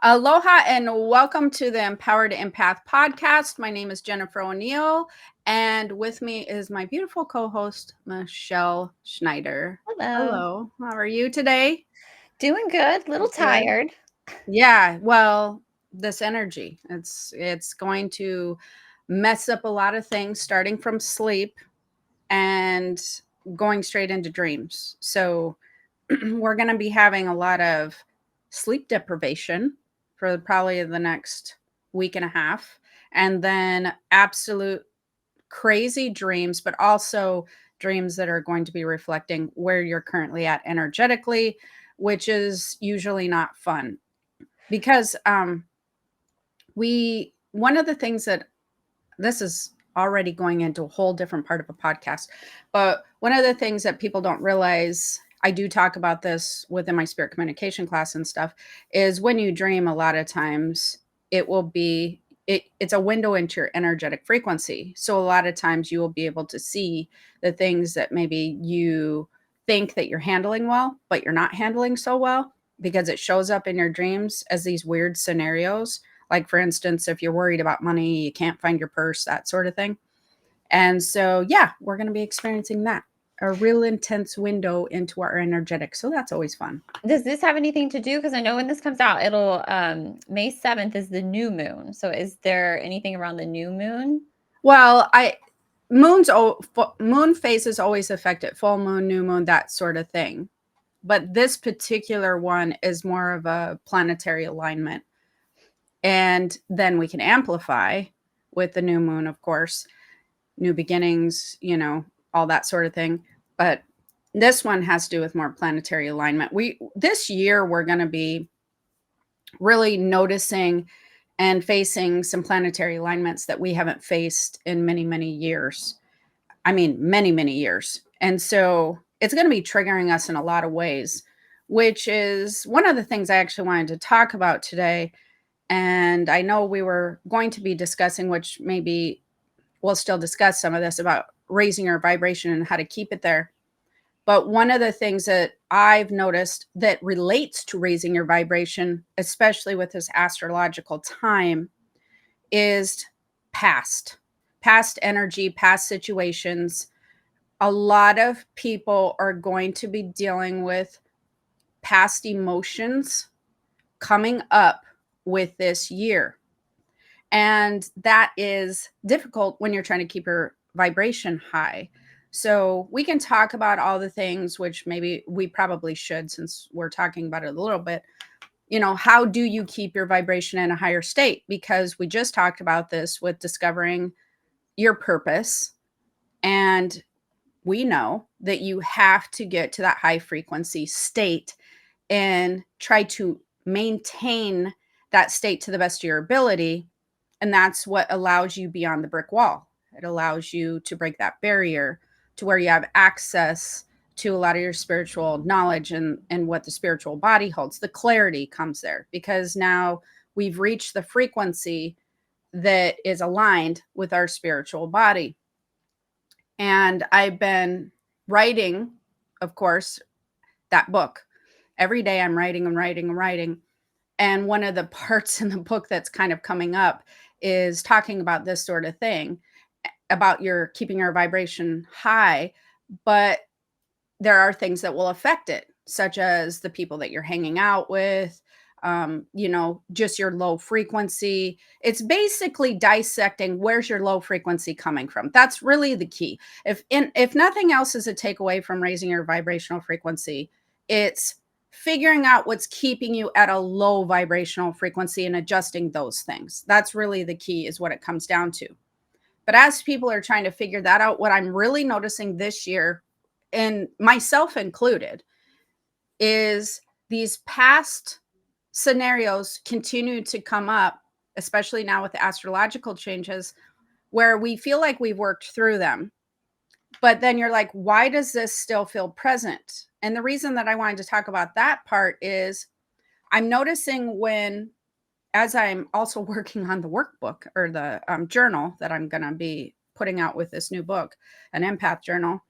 Aloha and welcome to the Empowered Empath podcast. My name is Jennifer O'Neill, and with me is my beautiful co host, Michelle Schneider. Hello. Hello, how are you today? Doing good. Little Good. tired. Yeah, well, this energy, it's going to mess up a lot of things starting from sleep and going straight into dreams. So, we're going to be having a lot of sleep deprivation for probably the next week and a half, and then absolute crazy dreams, but also dreams that are going to be reflecting where you're currently at energetically, which is usually not fun because we one of the things that this is already going into a whole different part of a podcast. But one of the things that people don't realize, I do talk about this within my spirit communication class and stuff, is when you dream, a lot of times it will be it's a window into your energetic frequency. So a lot of times you will be able to see the things that maybe you think that you're handling well, but you're not handling so well because it shows up in your dreams as these weird scenarios, like, for instance, if you're worried about money, you can't find your purse, that sort of thing. And so, yeah, we're going to be experiencing that, a real intense window into our energetic. So that's always fun. Does this have anything to do? Because I know when this comes out, it'll May 7th is the new moon. So is there anything around the new moon? Well, moon phases always affect it, full moon, new moon, that sort of thing. But this particular one is more of a planetary alignment. And then we can amplify with the new moon, of course, new beginnings, all that sort of thing. But this one has to do with more planetary alignment. This year we're going to be really noticing and facing some planetary alignments that we haven't faced in many, many years. I mean, many, many years. And so it's going to be triggering us in a lot of ways, which is one of the things I actually wanted to talk about today. And I know we were going to be discussing, which maybe we'll still discuss some of this about raising your vibration and how to keep it there. But one of the things that I've noticed that relates to raising your vibration, especially with this astrological time, is past, past energy, past situations. A lot of people are going to be dealing with past emotions coming up with this year. And that is difficult when you're trying to keep your vibration high. So we can talk about all the things, which maybe we probably should, since we're talking about it a little bit. How do you keep your vibration in a higher state? Because we just talked about this with discovering your purpose. And we know that you have to get to that high frequency state and try to maintain that state to the best of your ability. And that's what allows you beyond the brick wall. It allows you to break that barrier to where you have access to a lot of your spiritual knowledge and what the spiritual body holds. The clarity comes there because now we've reached the frequency that is aligned with our spiritual body. And I've been writing, of course, that book. Every day I'm writing and writing and writing. And one of the parts in the book that's kind of coming up is talking about this sort of thing, about your keeping your vibration high, but there are things that will affect it, such as the people that you're hanging out with, just your low frequency. It's basically dissecting where's your low frequency coming from. That's really the key. If nothing else is a takeaway from raising your vibrational frequency, it's figuring out what's keeping you at a low vibrational frequency and adjusting those things. That's really the key, is what it comes down to. But as people are trying to figure that out, what I'm really noticing this year, and myself included, is these past scenarios continue to come up, especially now with the astrological changes, where we feel like we've worked through them. But then you're like, why does this still feel present? And the reason that I wanted to talk about that part is I'm noticing as I'm also working on the workbook, or the journal that I'm going to be putting out with this new book, an empath journal,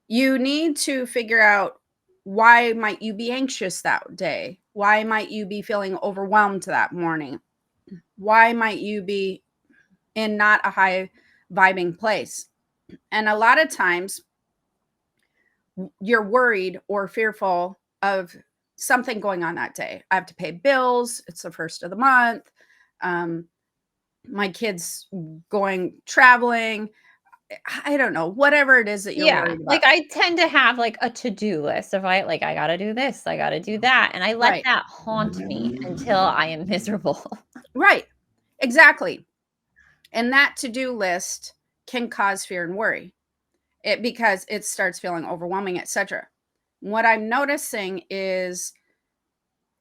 you need to figure out, why might you be anxious that day? Why might you be feeling overwhelmed that morning? Why might you be in not a high vibing place? And a lot of times you're worried or fearful of something going on that day. I have to pay bills. It's the first of the month. My kids going traveling. I don't know, whatever it is that you're Yeah, worried like, about. I tend to have, like, a to-do list of, I gotta do this, I gotta do that, and I let Right. that haunt me until I am miserable. Right. Exactly. And that to-do list can cause fear and worry. Because it starts feeling overwhelming, etc. What I'm noticing is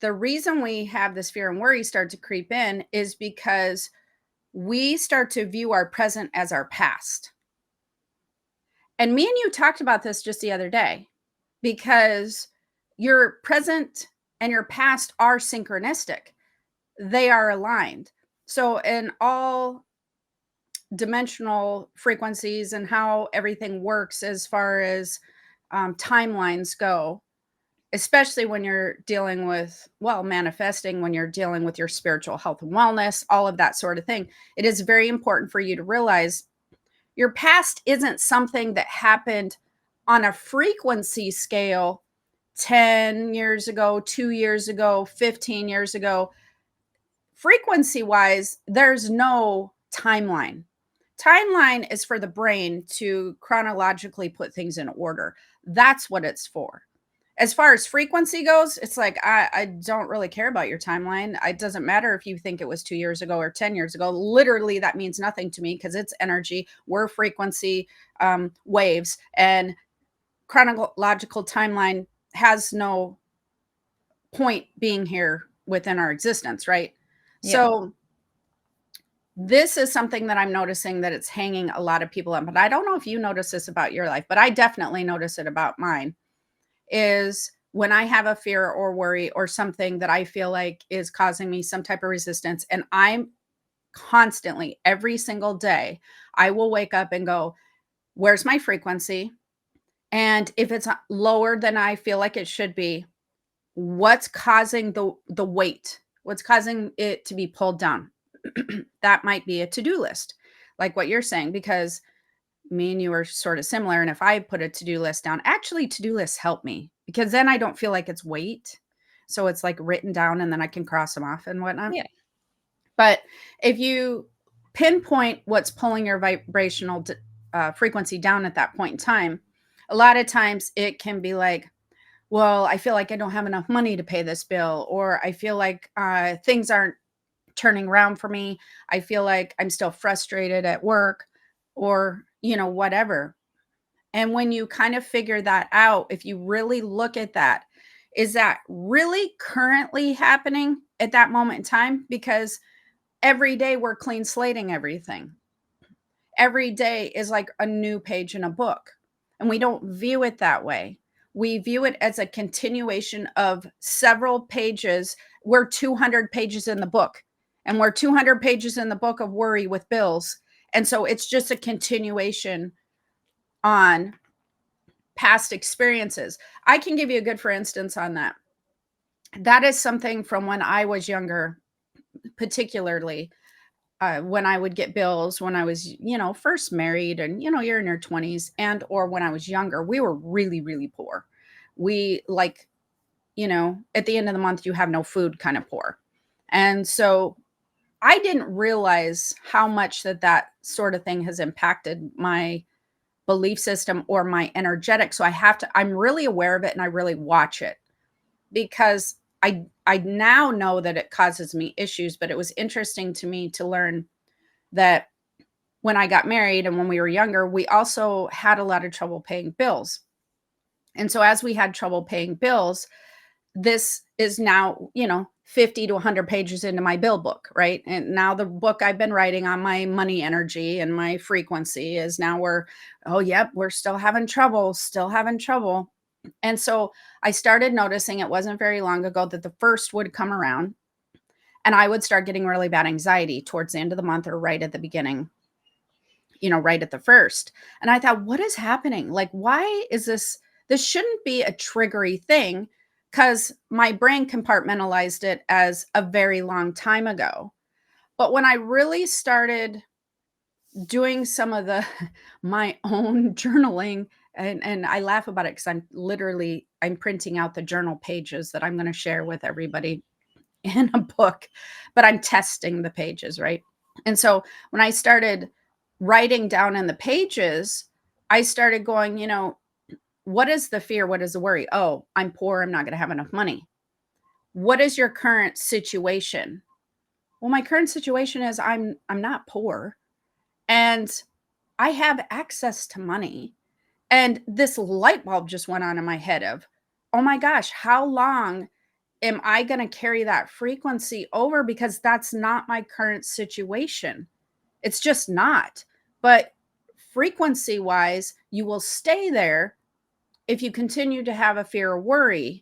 the reason we have this fear and worry start to creep in is because we start to view our present as our past. And me and you talked about this just the other day because your present and your past are synchronistic. They are aligned. So in all dimensional frequencies and how everything works as far as timelines go, especially when you're dealing with, well, manifesting, when you're dealing with your spiritual health and wellness, all of that sort of thing, it is very important for you to realize your past isn't something that happened on a frequency scale 10 years ago, 2 years ago, 15 years ago. Frequency wise, there's no timeline. Timeline is for the brain to chronologically put things in order. That's what it's for. As far as frequency goes, it's like I don't really care about your timeline. It doesn't matter if you think it was 2 years ago or 10 years ago. Literally, that means nothing to me because it's energy. We're frequency waves, and chronological timeline has no point being here within our existence, right? Yeah. So this is something that I'm noticing that it's hanging a lot of people up. But I don't know if you notice this about your life, but I definitely notice it about mine. Is when I have a fear or worry or something that I feel like is causing me some type of resistance, and I'm constantly, every single day, I will wake up and go, where's my frequency? And if it's lower than I feel like it should be, what's causing the weight? What's causing it to be pulled down? That might be a to-do list, like what you're saying, because me and you are sort of similar. And if I put a to-do list down, actually to-do lists help me because then I don't feel like it's weight. So it's like written down and then I can cross them off and whatnot. Yeah. But if you pinpoint what's pulling your vibrational frequency down at that point in time, a lot of times it can be like, well, I feel like I don't have enough money to pay this bill, or I feel like things aren't turning around for me. I feel like I'm still frustrated at work, or, whatever. And when you kind of figure that out, if you really look at that, is that really currently happening at that moment in time? Because every day we're clean slating everything. Every day is like a new page in a book. And we don't view it that way. We view it as a continuation of several pages. We're 200 pages in the book, and we're 200 pages in the book of worry with bills. And so it's just a continuation on past experiences. I can give you a good for instance on that. That is something from when I was younger, particularly when I would get bills when I was, first married, and you're in your 20s, and or when I was younger, we were really, really poor. We like, at the end of the month, you have no food kind of poor. And so I didn't realize how much that sort of thing has impacted my belief system or my energetic. So I'm really aware of it and I really watch it because I now know that it causes me issues, but it was interesting to me to learn that when I got married and when we were younger, we also had a lot of trouble paying bills. And so as we had trouble paying bills, this is now, 50 to 100 pages into my bill book, right? And now the book I've been writing on my money energy and my frequency is now oh, yep, we're still having trouble, still having trouble. And so I started noticing it wasn't very long ago that the first would come around and I would start getting really bad anxiety towards the end of the month or right at the beginning, right at the first. And I thought, what is happening? Like, why is this? This shouldn't be a triggery thing because my brain compartmentalized it as a very long time ago. But when I really started doing some of the my own journaling, and I laugh about it because I'm printing out the journal pages that I'm going to share with everybody in a book, but I'm testing the pages, right? And so when I started writing down in the pages, I started going, what is the fear? What is the worry? Oh, I'm poor. I'm not going to have enough money. What is your current situation? Well, my current situation is I'm not poor, and I have access to money. And this light bulb just went on in my head of, oh my gosh, how long am I going to carry that frequency over? Because that's not my current situation. It's just not. But frequency wise, you will stay there if you continue to have a fear or worry.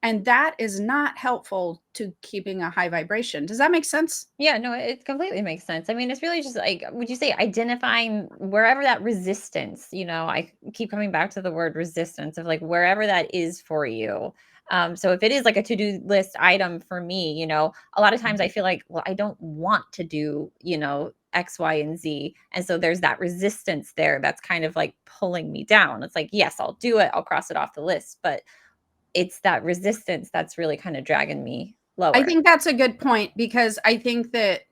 And that is not helpful to keeping a high vibration. Does that make sense? Yeah, no, it completely makes sense. I mean, it's really just like, would you say identifying wherever that resistance, I keep coming back to the word resistance of like wherever that is for you. So if it is like a to-do list item for me, a lot of times I feel like, well, I don't want to do, X, Y, and Z. And so there's that resistance there that's kind of like pulling me down. It's like, yes, I'll do it. I'll cross it off the list. But it's that resistance that's really kind of dragging me I lower. think that's a good point, because I think that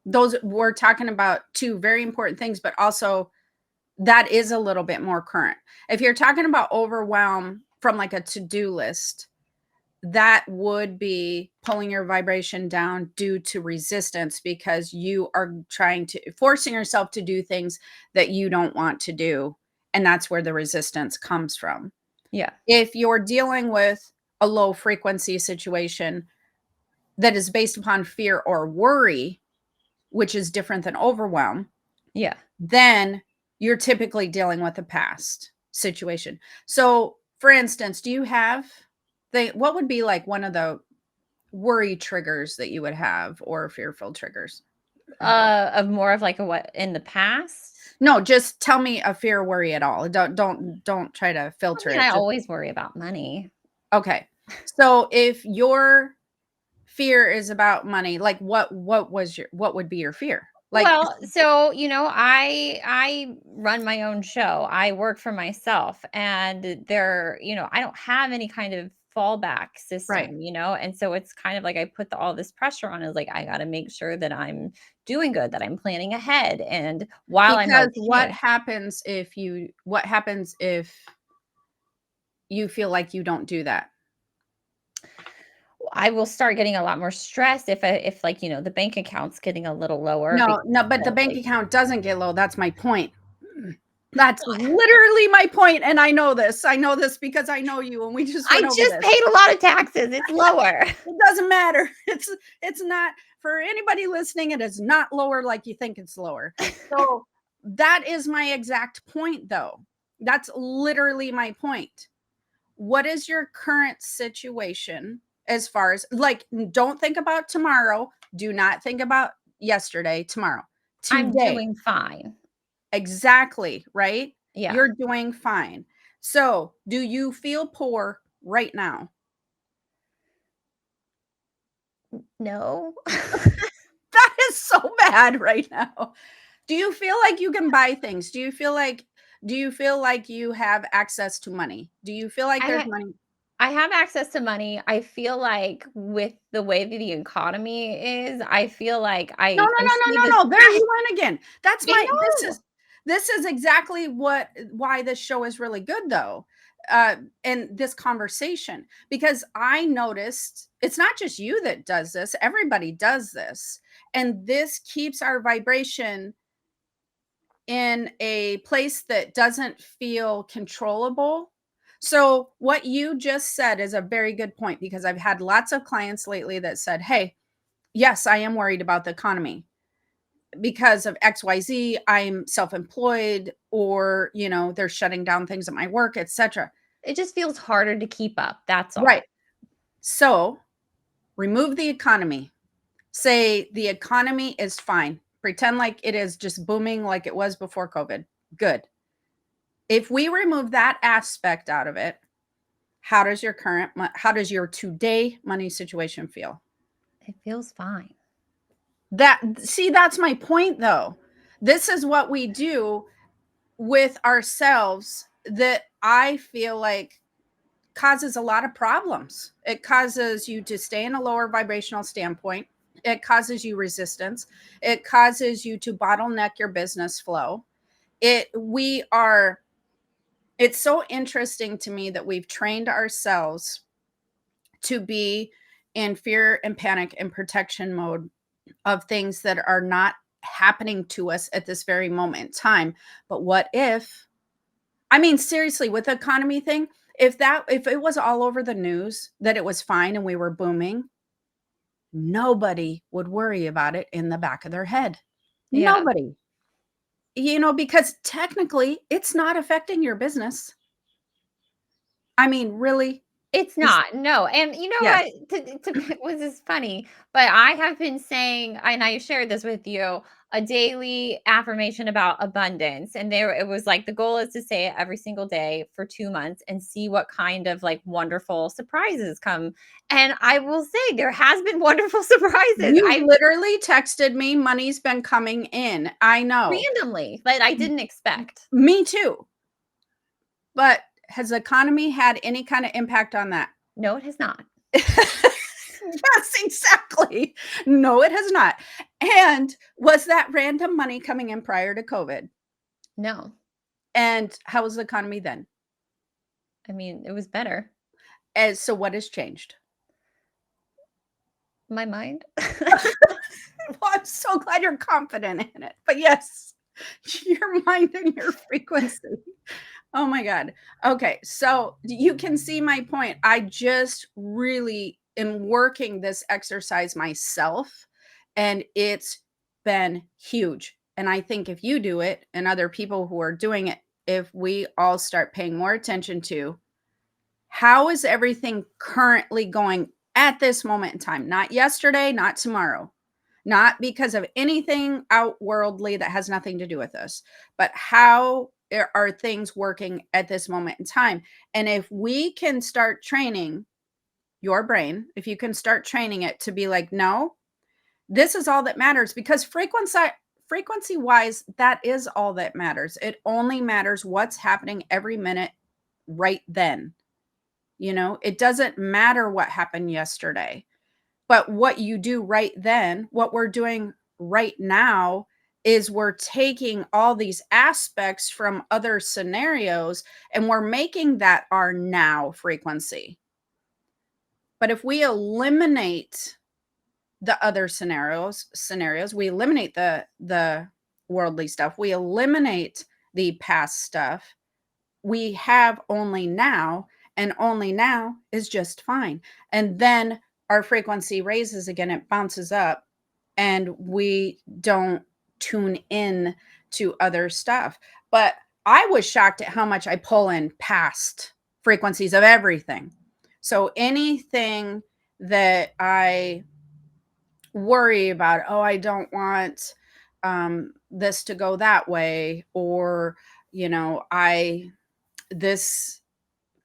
those we're talking about two very important things, but also that is a little bit more current. If you're talking about overwhelm from like a to-do list, that would be pulling your vibration down due to resistance, because you are forcing yourself to do things that you don't want to do. And that's where the resistance comes from. Yeah. If you're dealing with a low frequency situation that is based upon fear or worry, which is different than overwhelm, Yeah. then you're typically dealing with a past situation. So, for instance, do you have what would be like one of the worry triggers that you would have, or fearful triggers? Of more of like a what in the past? No, just tell me a fear or worry at all. Don't try to I filter mean, it. I Just always worry about money. okay. So if your fear is about money, like what would be your fear? Like Well, so, I run my own show. I work for myself and I don't have any kind of fallback right. system, and so it's kind of like I put all this pressure on is like I got to make sure that I'm doing good, that I'm planning ahead and while I'm Because okay. what happens if you feel like you don't do that? I will start getting a lot more stressed if like, the bank account's getting a little lower No, because no, but the of, bank like, account doesn't get low. That's my point. That's literally my point, and I know this. I know this because I know you, and we just I went over just this. paid a lot of taxes. It's lower. It doesn't matter. It's not for anybody listening. It is not lower like you think it's lower. So that is my exact point, though. That's literally my point. What is your current situation as far as like, don't think about tomorrow. Do not think about yesterday, tomorrow, I'm today. doing fine. Exactly, right? Yeah. You're doing fine. So, do you feel poor right now? No. That is so bad right now. Do you feel like you can buy things? Do you feel like you have access to money? Do you feel like I there's ha money? I have access to money. I feel like with the way that the economy is, I feel like No, no, I no, see no, the no, no. There you went again. That's I my know. this is exactly why this show is really good, though. And this conversation, because I noticed it's not just you that does this, everybody does this. And this keeps our vibration in a place that doesn't feel controllable. So, what you just said is a very good point, because I've had lots of clients lately that said, "Hey, yes, I am worried about the economy because of XYZ. I'm self-employed, or, they're shutting down things at my work, etc." It just feels harder to keep up, that's all. Right. So, remove the economy. Say the economy is fine. Pretend like it is just booming like it was before COVID. Good. If we remove that aspect out of it, How does how does your today money situation feel? It feels fine. That's my point though. This is what we do with ourselves that I feel like causes a lot of problems. It causes you to stay in a lower vibrational standpoint. It causes you resistance. It causes you to bottleneck your business flow. It's so interesting to me that we've trained ourselves to be in fear and panic and protection mode of things that are not happening to us at this very moment in time. But what if, I mean, seriously, with the economy thing, if it was all over the news that it was fine and we were booming, nobody would worry about it in the back of their head. Yeah. Nobody. Because technically it's not affecting your business. I mean, really? It's Is not, no, and you know Yes. what? Was this funny? But I have been saying, and I shared this with you, a daily affirmation about abundance, and there it was like the goal is to say it every single day for 2 months and see what kind of like wonderful surprises come. And I will say there has been wonderful surprises. You I literally texted me, "Money's been coming in." I know. randomly that I didn't expect. Me too. But has the economy had any kind of impact on that? No, it has not. Yes, exactly. No, it has not. And was that random money coming in prior to COVID? No. And how was the economy then? I mean, it was better. And so what has changed? My mind. Well, I'm so glad you're confident in it. But yes, your mind and your frequency. Oh my God. Okay. So you can see my point. I just really am working this exercise myself, and it's been huge. And I think if you do it and other people who are doing it, if we all start paying more attention to how is everything currently going at this moment in time, not yesterday, not tomorrow, not because of anything outworldly that has nothing to do with us, but how are things working at this moment in time? And if we can start training your brain, if you can start training it to be like, no, this is all that matters, because frequency wise, that is all that matters. It only matters what's happening every minute right then. It doesn't matter what happened yesterday. But what you do right then, what we're doing right now, is we're taking all these aspects from other scenarios and we're making that our now frequency. But if we eliminate the other scenarios, we eliminate the worldly stuff, we eliminate the past stuff, we have only now, and only now is just fine. And then our frequency raises again, it bounces up, and we don't tune in to other stuff. But I was shocked at how much I pull in past frequencies of everything. So anything that I worry about, oh, I don't want this to go that way, or, this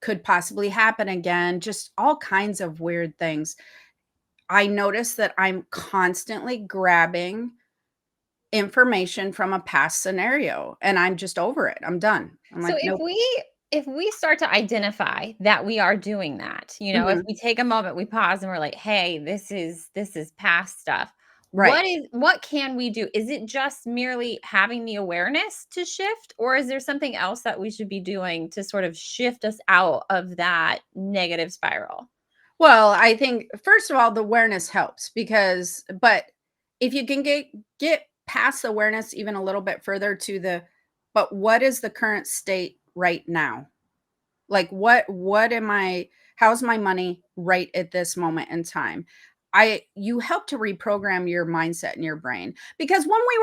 could possibly happen again, just all kinds of weird things. I notice that I'm constantly grabbing information from a past scenario and I'm just over it. I'm done. I'm So like, nope. if we start to identify that we are doing that, if Mhm. we take a moment, we pause and we're like, "Hey, this is past stuff." Right. What can we do? Is it just merely having the awareness to shift, or is there something else that we should be doing to sort of shift us out of that negative spiral? Well, I think first of all, the awareness helps but if you can get past the awareness even a little bit further to but what is the current state right now? Like what am I how's my money right at this moment in time? You help to reprogram your mindset and your brain, because when you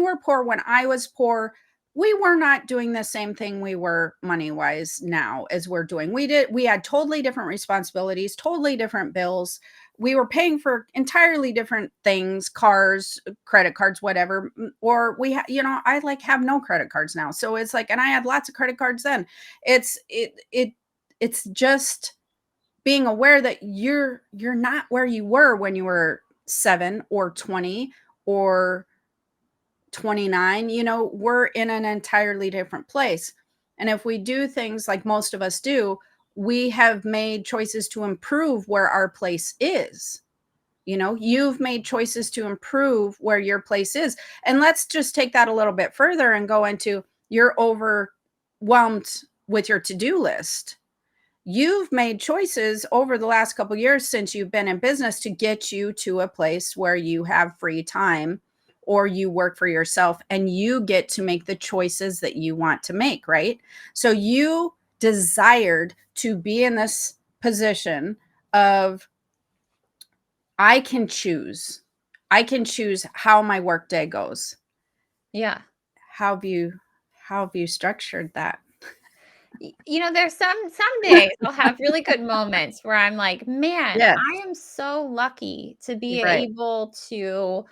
were poor, when I was poor, we were not doing the same thing we were money wise now as we're doing. We had totally different responsibilities, totally different bills. We were paying for entirely different things, cars, credit cards, whatever. Or I like have no credit cards now. So it's like, and I had lots of credit cards then. It's it's just being aware that you're not where you were when you were 7 or 20 or 29. We're in an entirely different place. And if we do things like most of us do, we have made choices to improve where our place is. You've made choices to improve where your place is. And let's just take that a little bit further and go into, you're overwhelmed with your to-do list. You've made choices over the last couple of years since you've been in business to get you to a place where you have free time, or you work for yourself and you get to make the choices that you want to make, right? So you desired to be in this position of, I can choose how my workday goes. Yeah. How have you structured that? There's some days I'll have really good moments where I'm like, man, Yes, I am so lucky to be right. able to,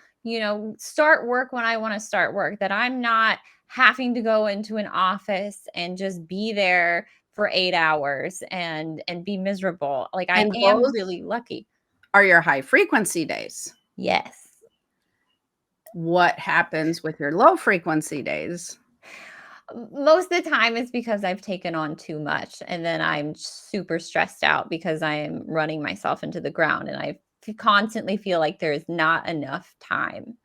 start work when I want to start work, that I'm not having to go into an office and just be there for 8 hours and be miserable. Like, I And am those really lucky. are your high frequency days. Yes. What happens with your low frequency days? Most of the time it's because I've taken on too much, and then I'm super stressed out because I am running myself into the ground, and constantly feel like there is not enough time.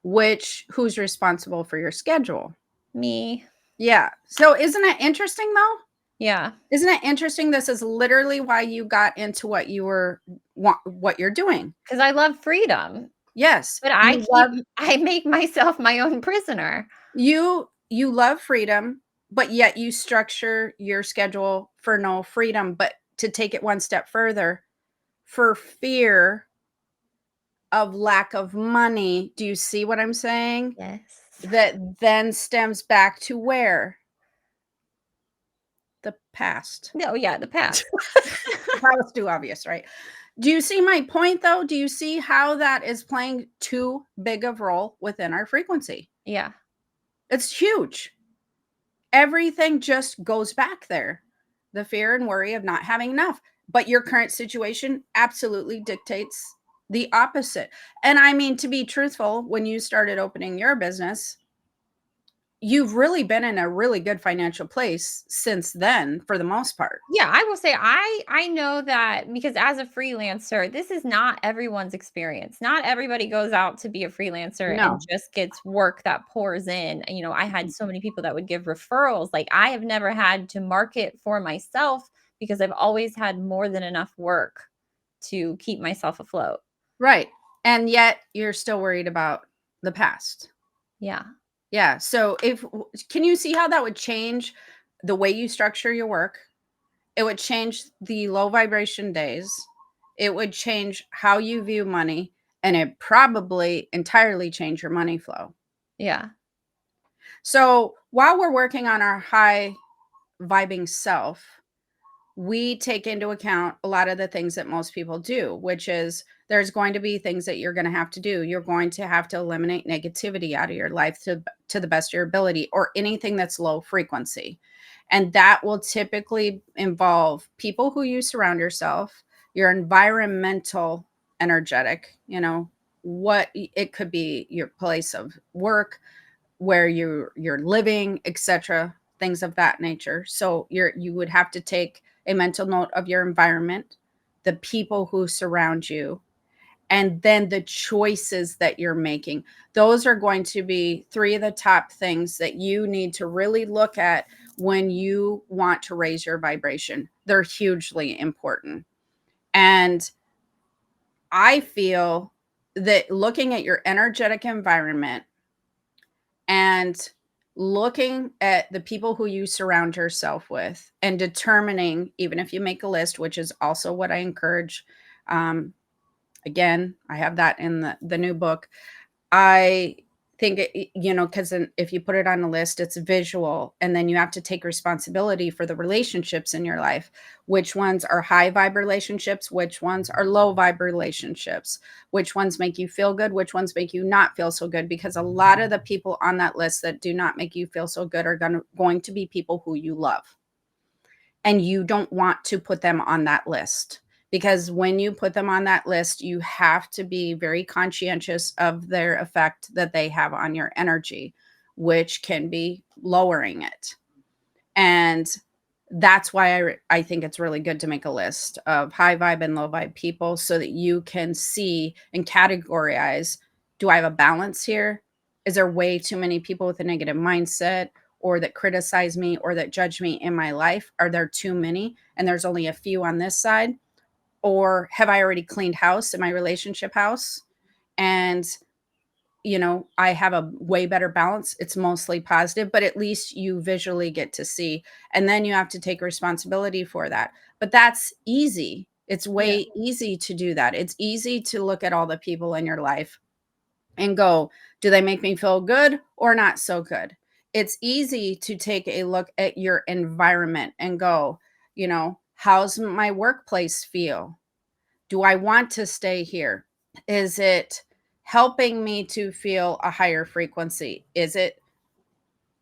Who's responsible for your schedule? Me. Yeah. So isn't it interesting though? Yeah. Isn't it interesting? This is literally why you got into what you're doing. Because I love freedom, Yes. but I make myself my own prisoner. You love freedom, but yet you structure your schedule for no freedom. But to take it one step further, for fear of lack of money. Do you see what I'm saying? Yes. That then stems back to where? The past. No, yeah, the past. That was too obvious, right? Do you see my point though? Do you see how that is playing too big of role within our frequency? Yeah. It's huge. Everything just goes back there. The fear and worry of not having enough. But your current situation absolutely dictates the opposite. And I mean, to be truthful, when you started opening your business, you've really been in a really good financial place since then, for the most part. Yeah, I will say I know that, because as a freelancer, this is not everyone's experience. Not everybody goes out to be a freelancer and No. just gets work that pours in. I had so many people that would give referrals. Like, I have never had to market for myself because I've always had more than enough work to keep myself afloat. Right. And yet you're still worried about the past. Yeah. Yeah. So can you see how that would change the way you structure your work? It would change the low vibration days. It would change how you view money, and it probably entirely change your money flow. Yeah. So while we're working on our high vibing self, we take into account a lot of the things that most people do, which is, there's going to be things that you're going to have to do. You're going to have to eliminate negativity out of your life to the best of your ability, or anything that's low frequency. And that will typically involve people who you surround yourself, your environmental energetic, what it could be, your place of work, where you're living, etc., things of that nature. So you would have to take a mental note of your environment, the people who surround you, and then the choices that you're making. Those are going to be three of the top things that you need to really look at when you want to raise your vibration. They're hugely important. And I feel that looking at your energetic environment and looking at the people who you surround yourself with, and determining, even if you make a list, which is also what I encourage. Again, I have that in the new book. I think, because if you put it on a list, it's visual, and then you have to take responsibility for the relationships in your life. Which ones are high vibe relationships? Which ones are low vibe relationships? Which ones make you feel good? Which ones make you not feel so good? Because a lot of the people on that list that do not make you feel so good are going to be people who you love. and you don't want to put them on that list. Because when you put them on that list, you have to be very conscientious of their effect that they have on your energy, which can be lowering it. And that's why I think it's really good to make a list of high vibe and low vibe people so that you can see and categorize, do I have a balance here? Is there way too many people with a negative mindset or that criticize me or that judge me in my life? Are there too many and there's only a few on this side? Or have I already cleaned house in my relationship house? And I have a way better balance. It's mostly positive, but at least you visually get to see. And then you have to take responsibility for that. But that's easy. It's Yeah. way easy to do that. It's easy to look at all the people in your life and go, do they make me feel good or not so good? It's easy to take a look at your environment and go, how's my workplace feel? Do I want to stay here? Is it helping me to feel a higher frequency? Is it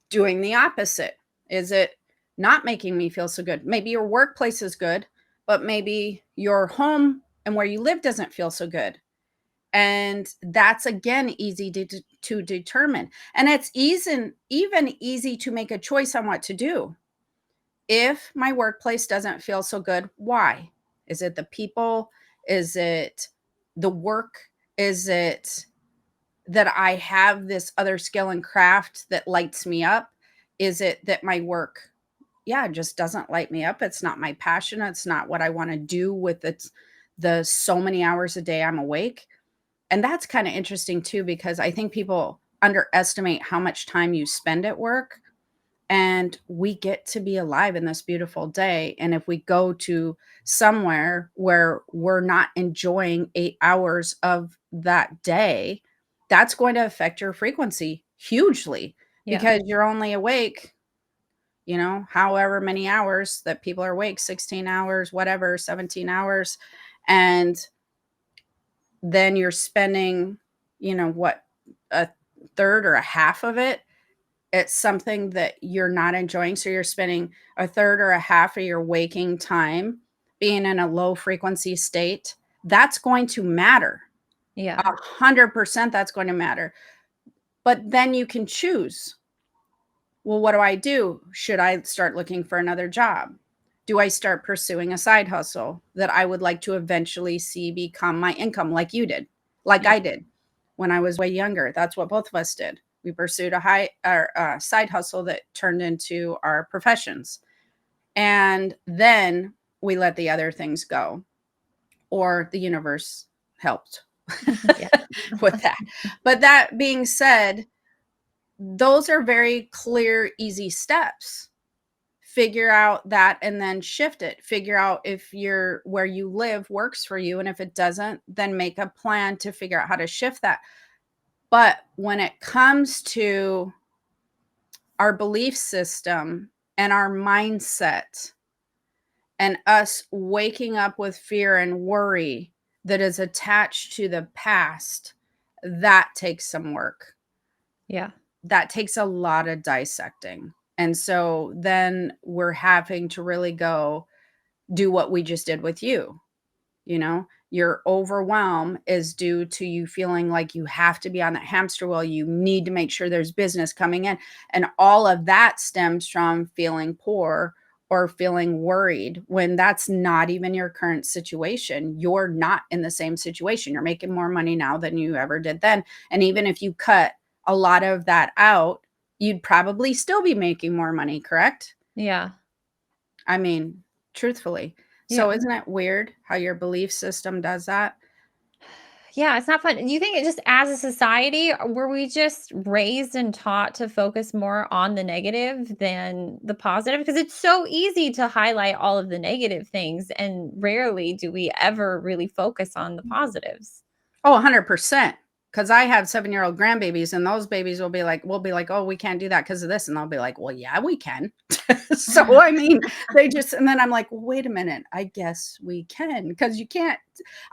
doing the opposite? Is it not making me feel so good? Maybe your workplace is good, but maybe your home and where you live doesn't feel so good. And that's again easy to determine. And it's even easy to make a choice on what to do. If my workplace doesn't feel so good, why? Is it the people? Is it the work? Is it that I have this other skill and craft that lights me up? Is it that my work, yeah, just doesn't light me up? It's not my passion. It's not what I want to do with the so many hours a day I'm awake. And that's kind of interesting too, because I think people underestimate how much time you spend at work, and we get to be alive in this beautiful day. And if we go to somewhere where we're not enjoying 8 hours of that day, that's going to affect your frequency hugely Yeah. because you're only awake, however many hours that people are awake, 16 hours, whatever, 17 hours. And then you're spending, what, a third or a half of it, it's something that you're not enjoying. So you're spending a third or a half of your waking time being in a low frequency state. That's going to matter. Yeah. 100% that's going to matter. But then you can choose. Well, what do I do? Should I start looking for another job? Do I start pursuing a side hustle that I would like to eventually see become my income like you did, like Yeah. I did when I was way younger? That's what both of us did. We pursued a side hustle that turned into our professions. And then we let the other things go, or the universe helped Yeah. with that. But that being said, those are very clear, easy steps. Figure out that and then shift it. Figure out if where you live works for you. And if it doesn't, then make a plan to figure out how to shift that. But when it comes to our belief system and our mindset and us waking up with fear and worry that is attached to the past, that takes some work. Yeah. That takes a lot of dissecting. And so then we're having to really go do what we just did with you. Your overwhelm is due to you feeling like you have to be on that hamster wheel. You need to make sure there's business coming in. And all of that stems from feeling poor or feeling worried when that's not even your current situation. You're not in the same situation. You're making more money now than you ever did then. And even if you cut a lot of that out, you'd probably still be making more money, correct? Yeah. I mean, truthfully. So Yeah. isn't it weird how your belief system does that? Yeah, it's not fun. Do you think it just as a society, were we just raised and taught to focus more on the negative than the positive? Because it's so easy to highlight all of the negative things, and rarely do we ever really focus on the positives. Oh, 100%. Because I have 7-year-old grandbabies, and those babies will be like, we'll be like, oh, we can't do that because of this. And they'll be like, well, yeah, we can. So, I mean, and then I'm like, wait a minute, I guess we can, because you can't,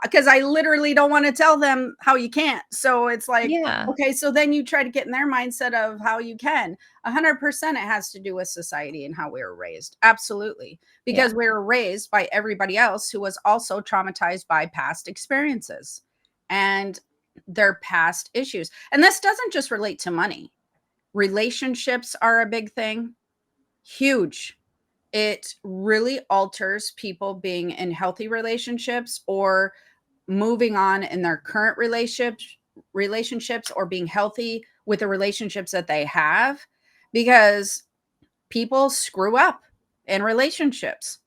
because I literally don't want to tell them how you can't. So it's like, Yeah. okay, so then you try to get in their mindset of how you can. 100% it has to do with society and how we were raised. Absolutely. Yeah. Because we were raised by everybody else who was also traumatized by past experiences and their past issues. And this doesn't just relate to money. Relationships are a big thing. Huge. It really alters people being in healthy relationships or moving on in their current relationships or being healthy with the relationships that they have, because people screw up in relationships.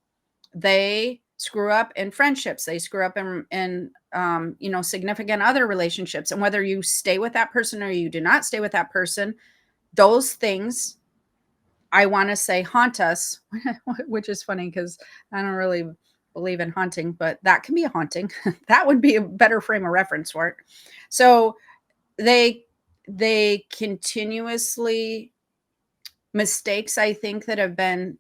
They screw up in friendships. They screw up in significant other relationships. And whether you stay with that person or you do not stay with that person, those things, I want to say, haunt us, which is funny because I don't really believe in haunting, but that can be a haunting. That would be a better frame of reference for it. So they continuously, mistakes I think that have been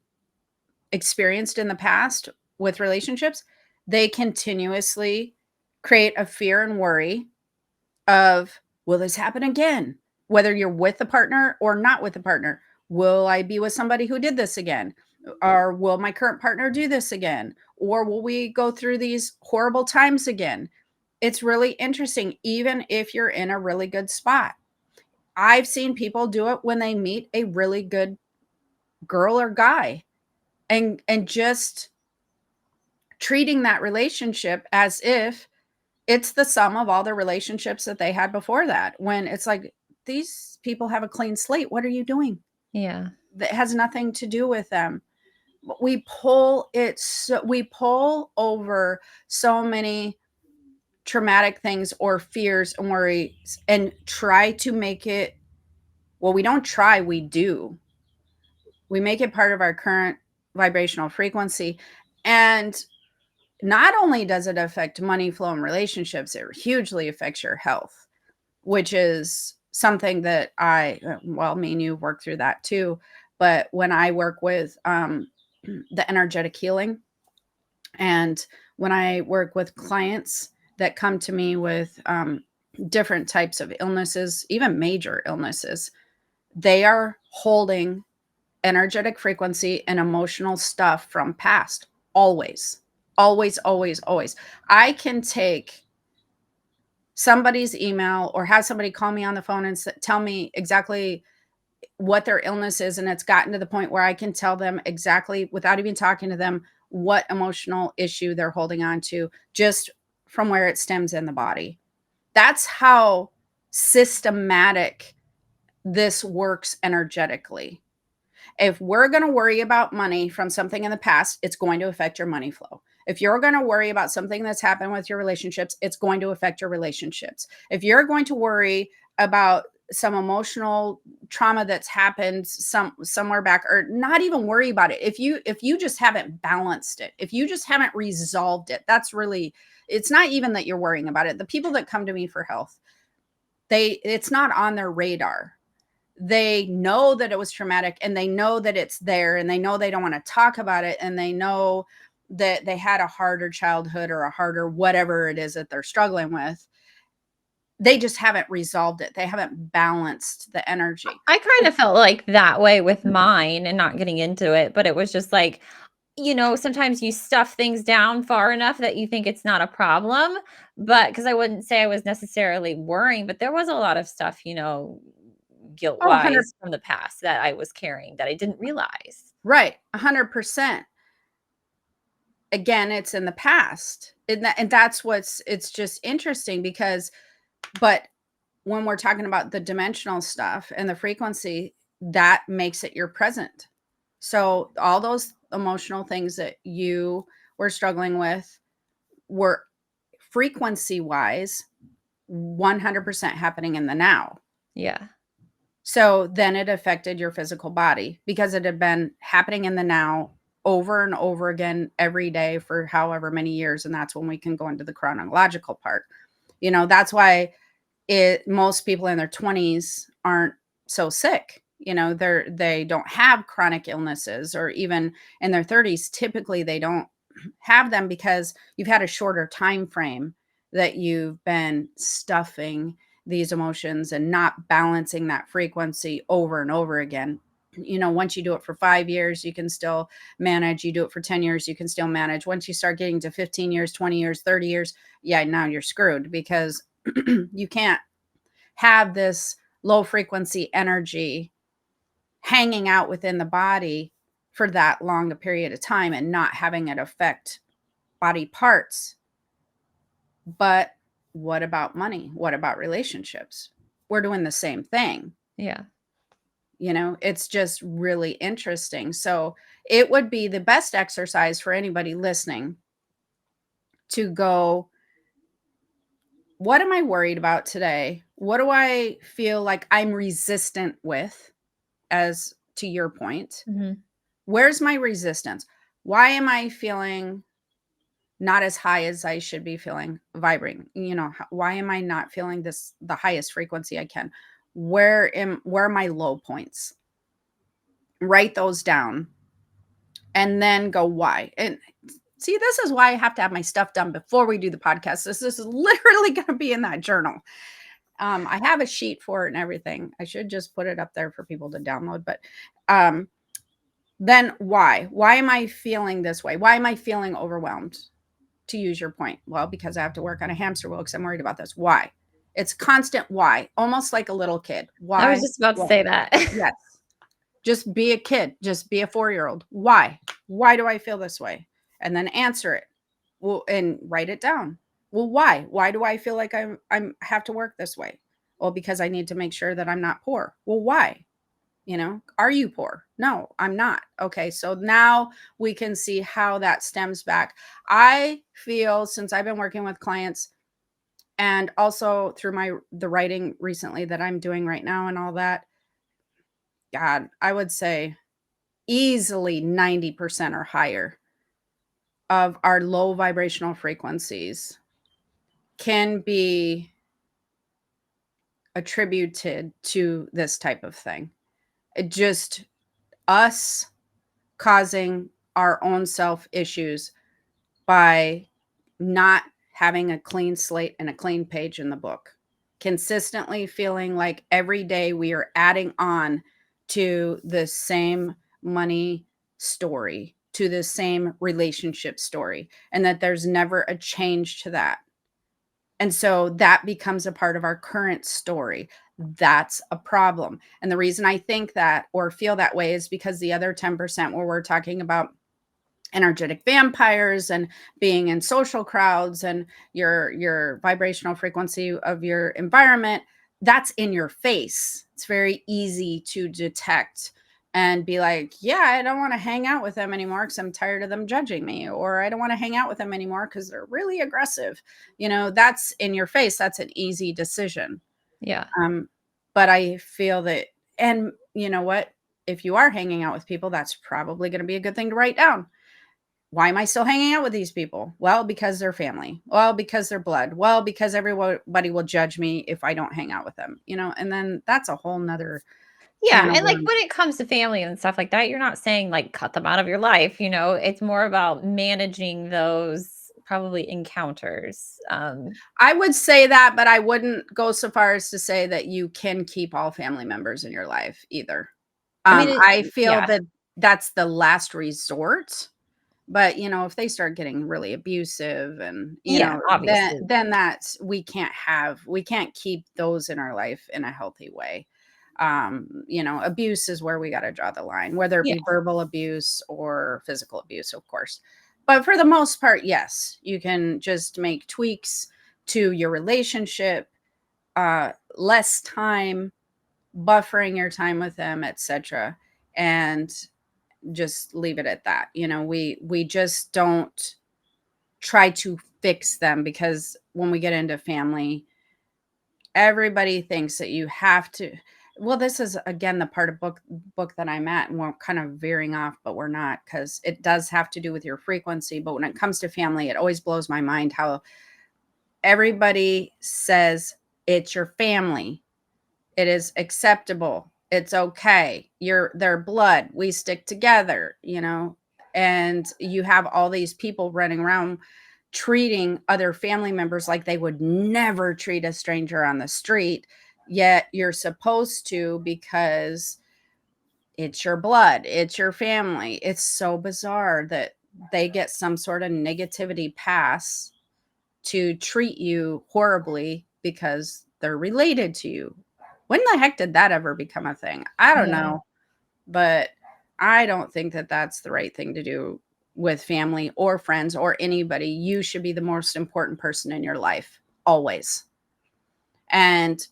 experienced in the past with relationships, they continuously create a fear and worry of, will this happen again? Whether you're with the partner or not with the partner, will I be with somebody who did this again? Or will my current partner do this again? Or will we go through these horrible times again? It's really interesting, even if you're in a really good spot. I've seen people do it when they meet a really good girl or guy, and just treating that relationship as if it's the sum of all the relationships that they had before that, when it's like, these people have a clean slate. What are you doing? Yeah. That has nothing to do with them. We pull over so many traumatic things or fears and worries and try to make it, well, we don't try, we do. We make it part of our current vibrational frequency. And not only does it affect money flow and relationships, it hugely affects your health, which is something that me and you work through that too. But when I work with the energetic healing, and when I work with clients that come to me with different types of illnesses, even major illnesses, they are holding energetic frequency and emotional stuff from past. Always, always, always, always. I can take somebody's email or have somebody call me on the phone and tell me exactly what their illness is, and it's gotten to the point where I can tell them exactly, without even talking to them, what emotional issue they're holding on to, just from where it stems in the body. That's how systematic this works energetically. If we're going to worry about money from something in the past, it's going to affect your money flow. If you're going to worry about something that's happened with your relationships, it's going to affect your relationships. If you're going to worry about some emotional trauma that's happened somewhere back, or not even worry about it, if you just haven't balanced it, if you just haven't resolved it, that's really, it's not even that you're worrying about it. The people that come to me for health, it's not on their radar. They know that it was traumatic, and they know that it's there, and they know they don't want to talk about it, and they know that they had a harder childhood or a harder whatever it is that they're struggling with. They just haven't resolved it. They haven't balanced the energy. I kind of felt like that way with mine, and not getting into it, but it was just like, sometimes you stuff things down far enough that you think it's not a problem. But because I wouldn't say I was necessarily worrying, but there was a lot of stuff, guilt Oh, 100, wise from the past that I was carrying that I didn't realize. right, 100%. Again, it's in the past, and that's it's just interesting because, but when we're talking about the dimensional stuff and the frequency, that makes it your present. So all those emotional things that you were struggling with were, frequency wise, 100% happening in the now. Yeah. So then it affected your physical body because it had been happening in the now over and over again every day for however many years. And that's when we can go into the chronological part. That's why most people in their 20s aren't so sick. They don't have chronic illnesses, or even in their 30s, typically they don't have them because you've had a shorter time frame that you've been stuffing these emotions and not balancing that frequency over and over again. Once you do it for 5 years, you can still manage. You do it for 10 years, you can still manage. Once you start getting to 15 years, 20 years, 30 years, yeah, now you're screwed, because you can't have this low frequency energy hanging out within the body for that long a period of time and not having it affect body parts. But what about money? What about relationships? We're doing the same thing. Yeah. It's just really interesting. So it would be the best exercise for anybody listening to go, what am I worried about today? What do I feel like I'm resistant with? As to your point, where's my resistance? Why am I feeling not as high as I should be feeling, vibrating? Why am I not feeling the highest frequency I can? Where are my low points? Write those down and then go, why? And see, this is why I have to have my stuff done before we do the podcast. This is literally going to be in that journal. I have a sheet for it and everything. I should just put it up there for people to download. But then why? Why am I feeling this way? Why am I feeling overwhelmed? To use your point. Well, because I have to work on a hamster wheel because I'm worried about this. Why? It's constant why, almost like a little kid. Why? I was just about to say that. Yes. Just be a kid. Just be a 4-year-old. Why? Why do I feel this way? And then answer it. Well, and write it down. Well, why? Why do I feel like I'm have to work this way? Well, because I need to make sure that I'm not poor. Well, why? Are you poor? No, I'm not. Okay, so now we can see how that stems back. I feel, since I've been working with clients and also through the writing recently that I'm doing right now and all that, God, I would say easily 90% or higher of our low vibrational frequencies can be attributed to this type of thing. It just us causing our own self issues by not having a clean slate and a clean page in the book. Consistently feeling like every day we are adding on to the same money story, to the same relationship story, and that there's never a change to that. And so that becomes a part of our current story. That's a problem. And the reason I think that or feel that way is because the other 10% where we're talking about energetic vampires and being in social crowds and your vibrational frequency of your environment, that's in your face. It's very easy to detect and be like, yeah, I don't want to hang out with them anymore because I'm tired of them judging me, or I don't want to hang out with them anymore because they're really aggressive. That's in your face. That's an easy decision. Yeah. But I feel that, and you know what? If you are hanging out with people, that's probably going to be a good thing to write down. Why am I still hanging out with these people? Well, because they're family. Well, because they're blood. Well, because everybody will judge me if I don't hang out with them, and then that's a whole nother Yeah, can of and, like, worms. when it comes to family and stuff like that, you're not saying, like, cut them out of your life, It's more about managing those probably encounters. I would say that, but I wouldn't go so far as to say that you can keep all family members in your life either. I mean, I feel yeah. that that's the last resort. But, if they start getting really abusive and, Yeah, then obviously. that's we can't keep those in our life in a healthy way. Abuse is where we got to draw the line, whether it Yeah. be verbal abuse or physical abuse, of course. But for the most part, yes, you can just make tweaks to your relationship, less time, buffering your time with them, etc. And just leave it at that. We just don't try to fix them, because when we get into family, everybody thinks that you have to. Well, this is again the part of book that I'm at, and we're kind of veering off, but we're not, because it does have to do with your frequency. But when it comes to family, it always blows my mind how everybody says It's your family. It is acceptable. It's okay. You're their blood. We stick together, you know. And you have all these people running around treating other family members like they would never treat a stranger on the street, yet you're supposed to because it's your blood, it's your family. It's so bizarre that they get some sort of negativity pass to treat you horribly because they're related to you. When the heck did that ever become a thing? I don't Yeah. know, but I don't think that that's the right thing to do with family or friends or anybody. You should be the most important person in your life always. And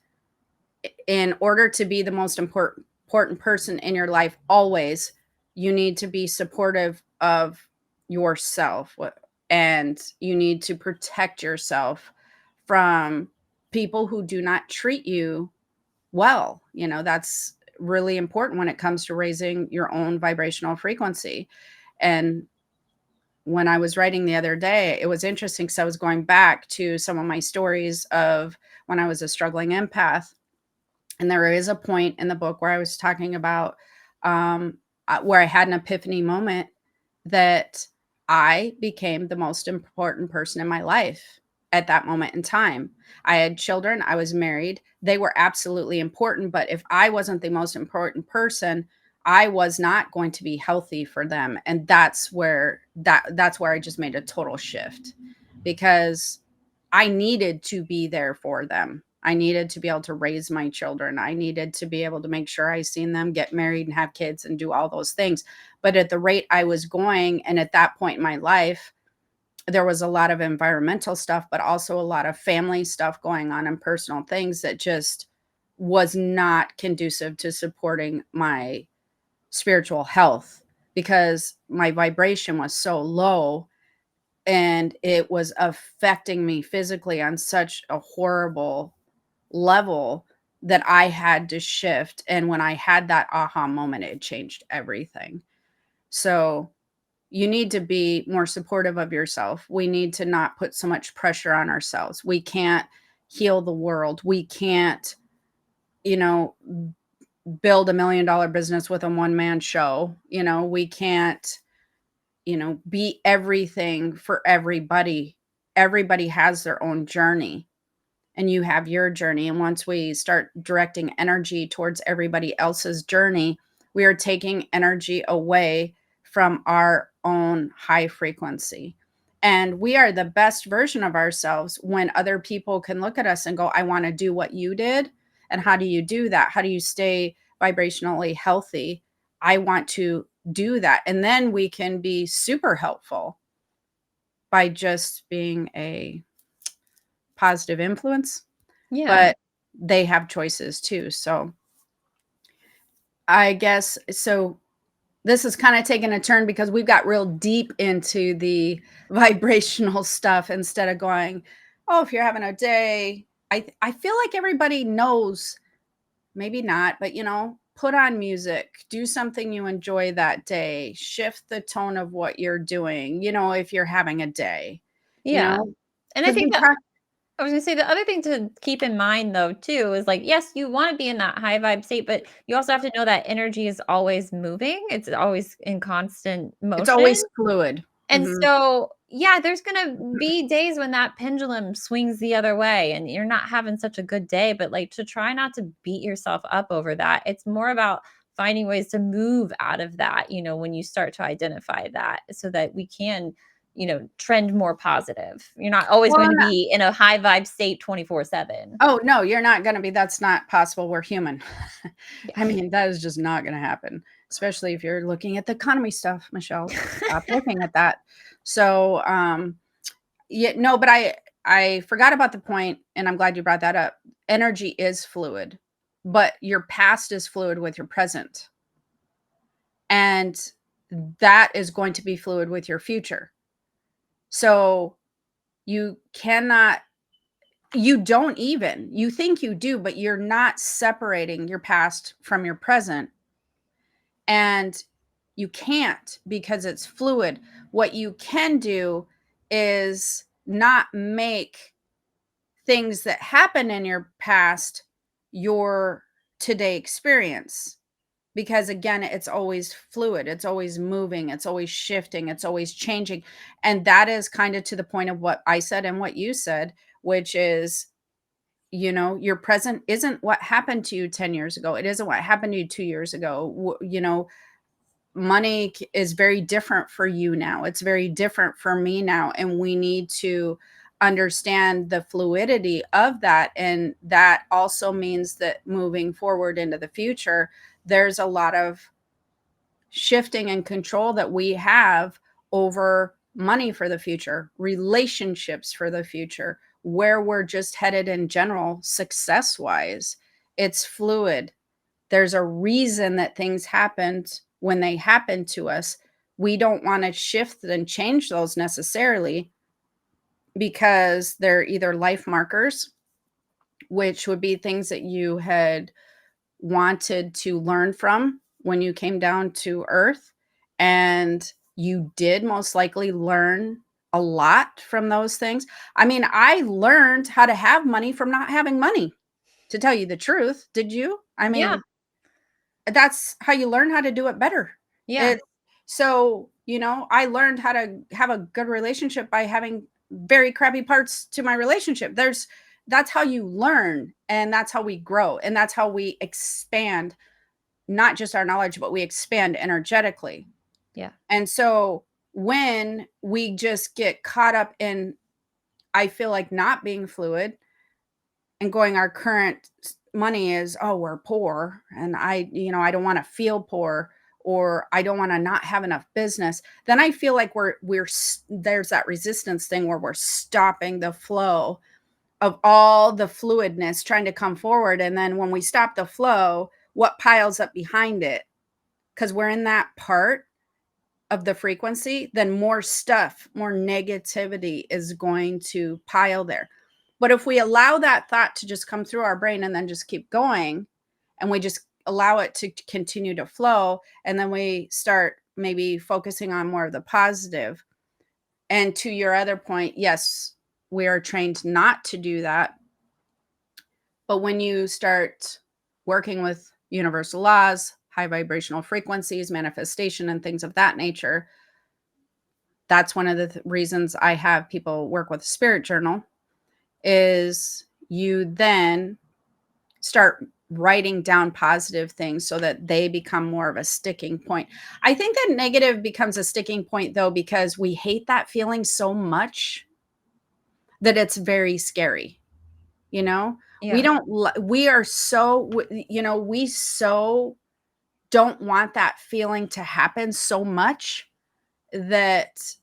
in order to be the most important person in your life always, you need to be supportive of yourself, and you need to protect yourself from people who do not treat you well. You know, that's really important when it comes to raising your own vibrational frequency. And when I was writing the other day, it was interesting because I was going back to some of my stories of when I was a struggling empath. And there is a point in the book where I was talking about where I had an epiphany moment that I became the most important person in my life at that moment in time. I had children, I was married. They were absolutely important, but if I wasn't the most important person, I was not going to be healthy for them. And that's where I just made a total shift, because I needed to be there for them. I needed to be able to raise my children. I needed to be able to make sure I seen them get married and have kids and do all those things. But at the rate I was going, and at that point in my life, there was a lot of environmental stuff, but also a lot of family stuff going on and personal things that just was not conducive to supporting my spiritual health, because my vibration was so low and it was affecting me physically on such a horrible level that I had to shift. And when I had that aha moment, it changed everything. So you need to be more supportive of yourself. We need to not put so much pressure on ourselves. We can't heal the world. We can't, you know, build $1 million business with a one man show. You know, we can't, you know, be everything for everybody. Everybody has their own journey, and you have your journey. And once we start directing energy towards everybody else's journey, we are taking energy away from our own high frequency. And we are the best version of ourselves when other people can look at us and go, I want to do what you did. And how do you do that? How do you stay vibrationally healthy? I want to do that. And then we can be super helpful by just being a positive influence, Yeah. but they have choices too. So I guess so. This is kind of taking a turn because we've got real deep into the vibrational stuff instead of going, oh, if you're having a day, I feel like everybody knows, maybe not, but you know, put on music, do something you enjoy that day, shift the tone of what you're doing, you know, if you're having a day, you Yeah. know, And I because think we that talk. I was gonna say the other thing to keep in mind though too is like, yes, you want to be in that high vibe state, but you also have to know that energy is always moving. It's always in constant It's motion. always fluid. And Mhm. so, yeah, there's gonna be days when that pendulum swings the other way and you're not having such a good day, but like to try not to beat yourself up over that. It's more about finding ways to move out of that, when you start to identify that so that we can, trend more positive. You're not always Well, going to and be in a high vibe state 24/7. oh, no, you're not gonna be. That's not possible. We're human. I Yeah. mean, that is just not gonna happen, especially if you're looking at the economy stuff, Michelle. Stop looking at that. So, yeah, no, but I forgot about the point, and I'm glad you brought that up. Energy is fluid, but your past is fluid with your present, and that is going to be fluid with your future. So, you cannot you don't even. You think you do, but you're not separating your past from your present. And you can't because it's fluid. What you can do is not make things that happen in your past your today experience, because again, it's always fluid, it's always moving, it's always shifting, it's always changing. And that is kind of to the point of what I said and what you said, which is, your present isn't what happened to you 10 years ago, it isn't what happened to you 2 years ago. Money is very different for you now, it's very different for me now, and we need to understand the fluidity of that. And that also means that moving forward into the future, there's a lot of shifting and control that we have over money for the future, relationships for the future, where we're just headed in general, success wise. It's fluid. There's a reason that things happened when they happen to us. We don't want to shift and change those necessarily, because they're either life markers, which would be things that you had wanted to learn from when you came down to earth. And you did most likely learn a lot from those things. I mean, I learned how to have money from not having money, to tell you the truth. Did you? I Yeah. mean, that's how you learn how to do it better. Yeah. It so, I learned how to have a good relationship by having very crappy parts to my relationship. That's how you learn, and that's how we grow, and that's how we expand not just our knowledge, but we expand energetically. Yeah. And so when we just get caught up in, I feel like, not being fluid and going, our current money is, oh, we're poor, and I don't want to feel poor, or I don't want to not have enough business, then I feel like there's that resistance thing where we're stopping the flow of all the fluidness trying to come forward. And then when we stop the flow, what piles up behind it, because we're in that part of the frequency, then more stuff, more negativity is going to pile there. But if we allow that thought to just come through our brain and then just keep going, and we just allow it to continue to flow, and then we start maybe focusing on more of the positive. And to your other point, yes, we are trained not to do that. But when you start working with universal laws, high vibrational frequencies, manifestation, and things of that nature, that's one of the reasons I have people work with a spirit journal, is you then start writing down positive things so that they become more of a sticking point. I think that negative becomes a sticking point, though, because we hate that feeling so much that it's very scary. We Yeah. don't we are so we so don't want that feeling to happen so much that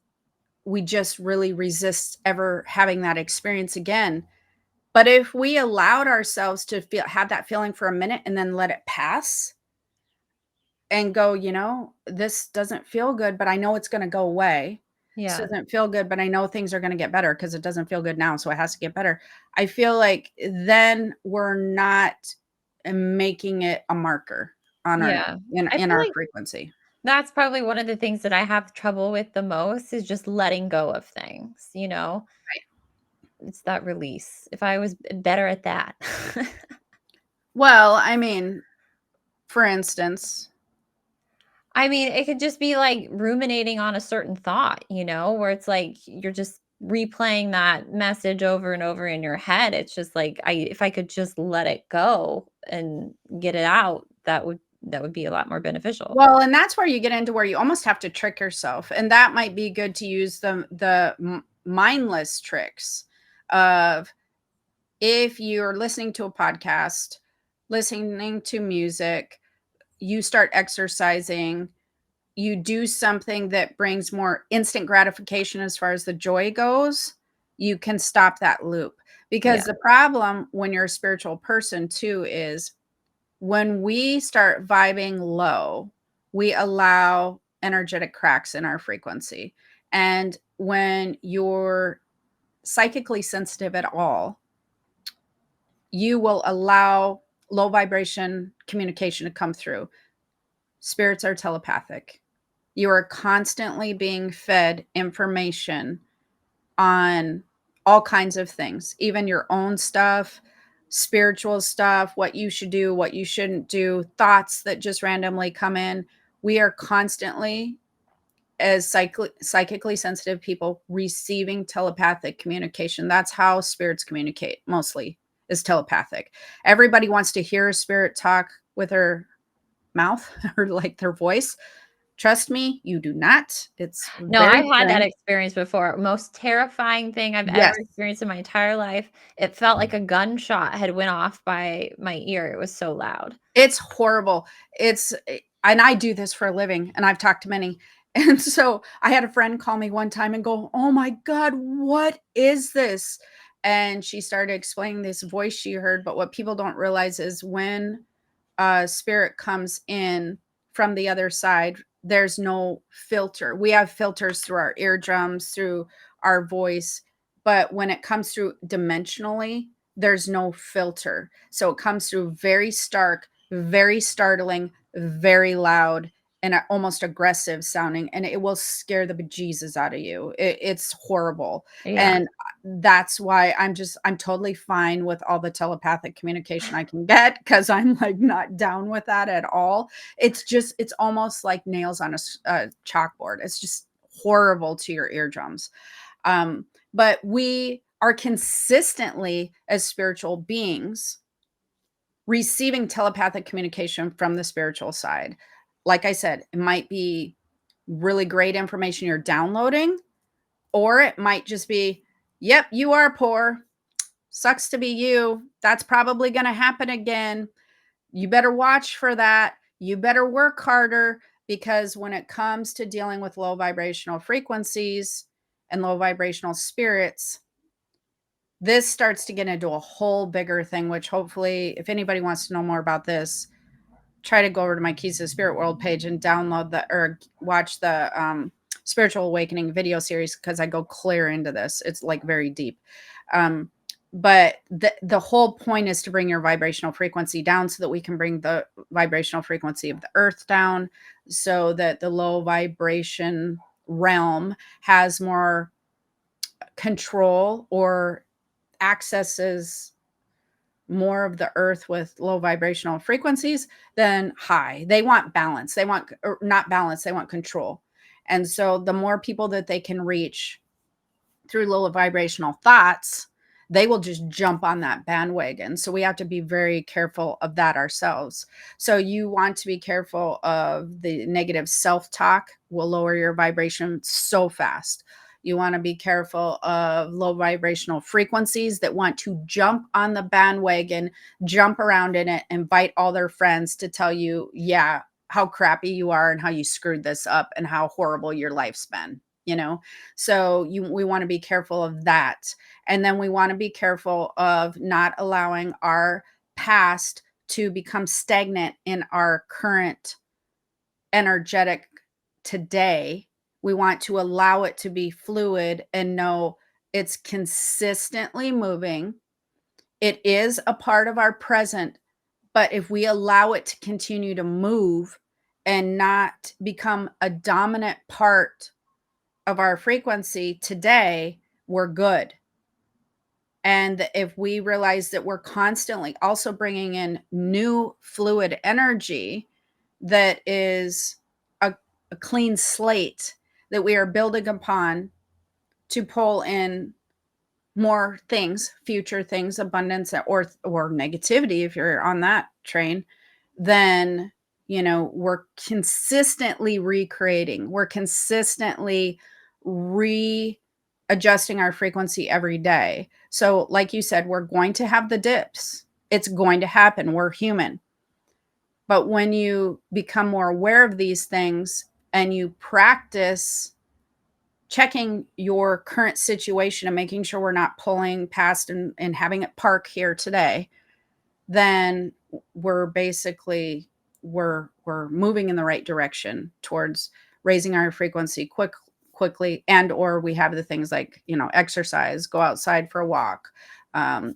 we just really resist ever having that experience again. But if we allowed ourselves to have that feeling for a minute and then let it pass and go, this doesn't feel good, but I know it's going to go away. This Yeah. doesn't feel good, but I know things are going to get better, because it doesn't feel good now, so it has to get better. I feel like then we're not making it a marker on our Yeah. I in feel our like frequency. that's probably one of the things that I have trouble with the most is just letting go of things, Right. It's that release. If I was better at that. Well, I mean, for instance, I mean, it could just be like ruminating on a certain thought, where it's like you're just replaying that message over and over in your head. It's just like if I could just let it go and get it out, that would be a lot more beneficial. well, and that's where you get into where you almost have to trick yourself, and that might be good to use the mindless tricks of, if you're listening to a podcast, listening to music, you start exercising, you do something that brings more instant gratification as far as the joy goes, you can stop that loop. Yeah. Because the problem when you're a spiritual person too is, when we start vibing low, we allow energetic cracks in our frequency. And when you're psychically sensitive at all, you will allow low vibration communication to come through. Spirits are telepathic. You are constantly being fed information on all kinds of things, even your own stuff, spiritual stuff, what you should do, what you shouldn't do, thoughts that just randomly come in. We are constantly, as psychically sensitive people, receiving telepathic communication. That's how spirits communicate mostly, is telepathic. Everybody wants to hear a spirit talk with her mouth or like their voice. Trust me, you do not. It's No, very I've had that strange. experience before. Most terrifying thing I've ever Yes, experienced in my entire life. It felt like a gunshot had went off by my ear. It was so loud. it's horrible. It's and I do this for a living, and I've talked to many. And so I had a friend call me one time and go, "Oh my God, what is this?" And she started explaining this voice she heard. But what people don't realize is when spirit comes in from the other side, there's no filter. We have filters through our eardrums, through our voice, but when it comes through dimensionally, there's no filter. So it comes through very stark, very startling, very loud, and almost aggressive sounding, and it will scare the bejesus out of you. It's horrible. Yeah. And that's why I'm totally fine with all the telepathic communication I can get, because I'm like not down with that at all. It's almost like nails on a chalkboard. It's just horrible to your eardrums. But we are consistently, as spiritual beings, receiving telepathic communication from the spiritual side. Like I said, it might be really great information you're downloading, or it might just be, yep, you are poor. Sucks to be you. That's probably going to happen again. You better watch for that. You better work harder, because when it comes to dealing with low vibrational frequencies and low vibrational spirits, this starts to get into a whole bigger thing, which hopefully, if anybody wants to know more about this, try to go over to my Keys to the Spirit World page and download or watch the Spiritual Awakening video series, because I go clear into this. It's like very deep. But the whole point is to bring your vibrational frequency down, so that we can bring the vibrational frequency of the earth down, so that the low vibration realm has more control or accesses more of the earth with low vibrational frequencies than high. They want balance. They want, or not balance, they want control. And so the more people that they can reach through low vibrational thoughts, they will just jump on that bandwagon. So we have to be very careful of that ourselves. So you want to be careful of the negative self-talk, will lower your vibration so fast. You want to be careful of low vibrational frequencies that want to jump on the bandwagon, jump around in it, invite all their friends to tell you, yeah, how crappy you are and how you screwed this up and how horrible your life's been, you know? So we want to be careful of that. And then we want to be careful of not allowing our past to become stagnant in our current energetic today. We want to allow it to be fluid and know it's consistently moving. It is a part of our present, but if we allow it to continue to move and not become a dominant part of our frequency today, we're good. And if we realize that we're constantly also bringing in new fluid energy that is a clean slate that we are building upon to pull in more things, future things, abundance, or negativity, if you're on that train, then we're consistently recreating. We're consistently readjusting our frequency every day. So, like you said, we're going to have the dips. It's going to happen. We're human. But when you become more aware of these things and you practice checking your current situation and making sure we're not pulling past and having it park here today, then we're basically we're moving in the right direction towards raising our frequency quickly, and or we have the things like exercise, go outside for a walk,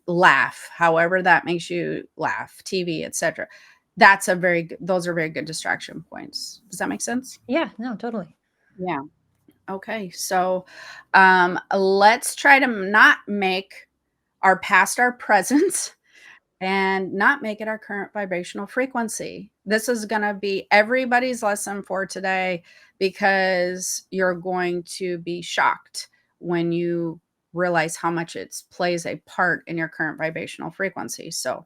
laugh, however that makes you laugh, TV, etc. Those are very good distraction points. Does that make sense? Yeah, no, totally. Yeah. Okay, so let's try to not make our past our present and not make it our current vibrational frequency. This is going to be everybody's lesson for today because you're going to be shocked when you realize how much it plays a part in your current vibrational frequency. So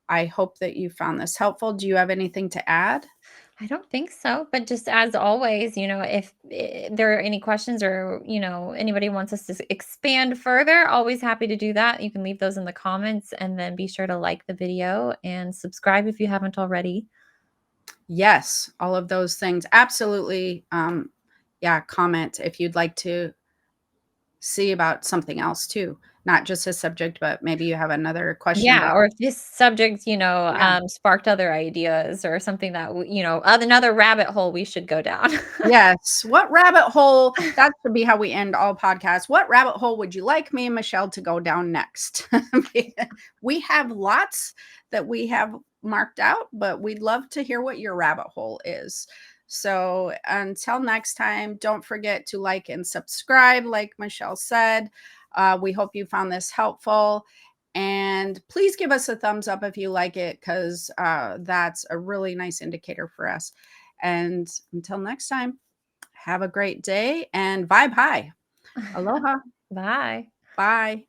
I hope that you found this helpful. Do you have anything to add? I don't think so, but just as always, if there are any questions or, anybody wants us to expand further, always happy to do that. You can leave those in the comments and then be sure to like the video and subscribe if you haven't already. Yes, all of those things. Absolutely. Yeah, comment if you'd like to see about something else too. Not just a subject, but maybe you have another question Yeah, about. or if this subject, Yeah. sparked other ideas or something that, another rabbit hole we should go down. Yes. What rabbit hole? That should be how we end all podcasts. What rabbit hole would you like me and Michelle to go down next? We have lots that we have marked out, but we'd love to hear what your rabbit hole is. So until next time, don't forget to like and subscribe, like Michelle said. We hope you found this helpful. And please give us a thumbs up if you like it, because that's a really nice indicator for us. And until next time, have a great day and vibe high. Aloha. Bye. Bye.